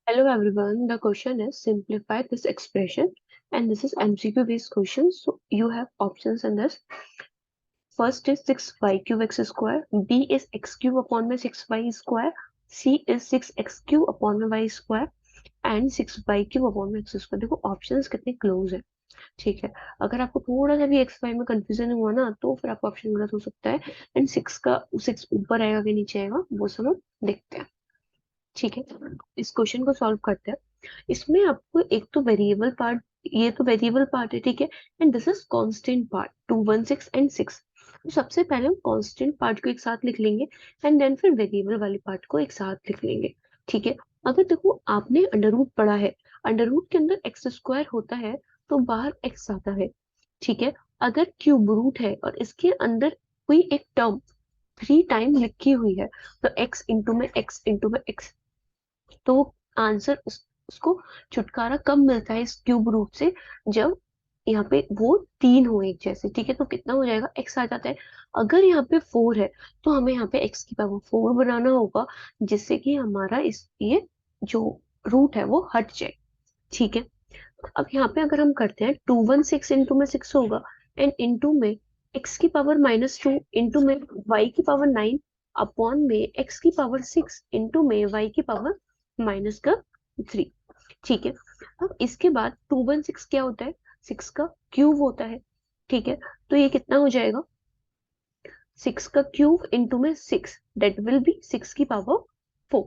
Hello everyone, the question is simplify this expression and this is MCQ based question. So you have options in this. First is 6y cube x square, B is x cube upon my 6y square, C is 6x cube upon my y square and 6y cube upon my x square. देखो options कितने close है. ठीक है, अगर आपको थोड़ा सा भी एक्स वाई में कंफ्यूजन हुआ ना तो फिर आपका ऑप्शन गलत हो सकता है. एंड सिक्स ऊपर आएगा कि नीचे आएगा वो सब हम देखते हैं. ठीक है, इस क्वेश्चन को सॉल्व करते हैं. इसमें आपको एक तो वेरिएबल पार्ट, ये तो वेरिएबल पार्ट है. ठीक है, and this is constant part 2 1 6 and 6. तो सबसे पहले हम कांस्टेंट पार्ट को एक साथ लिख लेंगे एंड देन फिर वेरिएबल वाले पार्ट को एक साथ लिख लेंगे. ठीक है, अगर देखो आपने अंडर रूट पढ़ा है, अंडर रूट के अंदर एक्स स्क्वायर होता है तो बाहर एक्स आता है. ठीक है, अगर क्यूब रूट है और इसके अंदर कोई एक टर्म 3 टाइम लिखी हुई है तो एक्स इंटू में एक्स, तो वो आंसर उसको छुटकारा कब मिलता है इस क्यूब रूट से, जब यहाँ पे वो 3 हो एक जैसे. ठीक है, तो कितना हो जाएगा, एक्स आ जाता है. अगर यहाँ पे 4 है तो हमें यहाँ पे एक्स की पावर 4 बनाना होगा जिससे कि हमारा इस ये जो रूट है वो हट जाए. ठीक है, अब यहाँ पे अगर हम करते हैं 2 1 6 इंटू में 6 होगा एंड इंटू में एक्स की पावर -2 इंटू में वाई की पावर 9 अपॉन में एक्स की पावर 6 इंटू में वाई की पावर -3. ठीक है, अब इसके बाद 2 1 6 क्या होता है, 6 का क्यूब होता है. ठीक है, तो ये कितना हो जाएगा, 6 का क्यूब इंटू में 6, डेट विल बी 6 की पावर 4.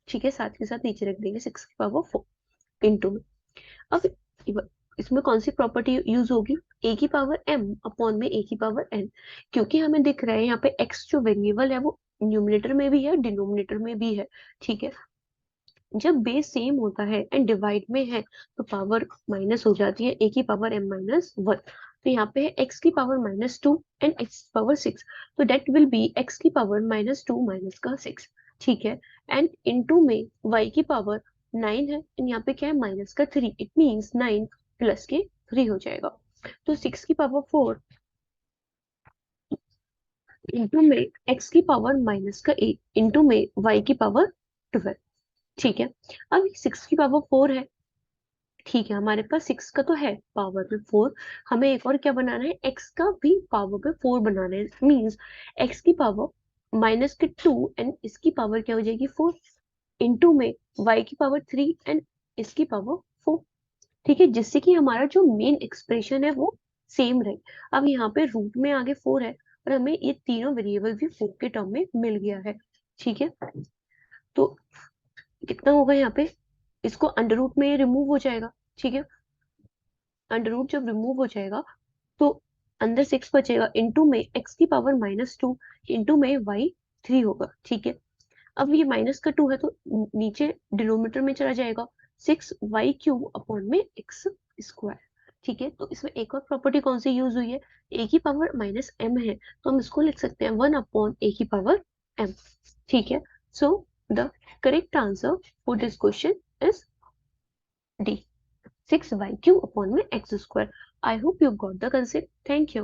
ठीक है, साथ के साथ नीचे रख देंगे 6 की पावर 4 इंटू में. अब इसमें कौन सी प्रॉपर्टी यूज होगी, ए की पावर एम अपॉन में ए की पावर एन. क्योंकि हमें दिख रहा है यहाँ पे एक्स जो वेरिएबल है वो न्यूमिनेटर में भी है डिनोमिनेटर में भी है. ठीक है, जब बेस सेम होता है एंड डिवाइड में है तो पावर माइनस हो जाती है, ए की पावर m-1. तो यहाँ पे है एक्स की पावर -2 एंड एक्स की पावर 6, तो डेट विल बी एक्स की पावर -2 माइनस का 6. ठीक है, एंड इनटू में वाई की पावर 9 है एंड यहाँ पे क्या है -3, इट मींस 9 प्लस के 3 हो जाएगा. तो 6 की पावर 4 इंटू में एक्स की पावर -8 इंटू में वाई की पावर 12. ठीक है, अब 6 की पावर 4 है. ठीक है, हमारे पास 6 का तो है पावर में 4, हमें एक और क्या बनाना है, एक्स का भी पावर में 4 बनाना है. मींस एक्स की पावर -2 एंड इसकी पावर क्या हो जाएगी 4 इंटू में वाई की पावर 3 एंड इसकी पावर 4. ठीक है, जिससे कि हमारा जो मेन एक्सप्रेशन है वो सेम रहे. अब यहाँ पे रूट में आगे 4 है और हमें ये तीनों वेरिएबल भी 4 के टर्म में मिल गया है. ठीक है, तो कितना होगा यहाँ पे, इसको अंडर रूट में रिमूव हो जाएगा. ठीक है, अंडर रूट जब रिमूव हो जाएगा तो अंदर 6 बचेगा इंटू में एक्स की पावर -2 इंटू में वाई 3 होगा. ठीक है, अब ये माइनस का 2 है तो नीचे डिनोमिनेटर में चला जाएगा 6y³ अपॉन में एक्स स्क्वायर. ठीक है, तो इसमें एक और प्रॉपर्टी कौन सी यूज हुई है, ए की पावर -m है तो हम इसको लिख सकते हैं 1 अपॉन ए की पावर m. ठीक है, so the correct answer for this question is D, 6y³ upon my x square. I hope you got the concept. Thank you.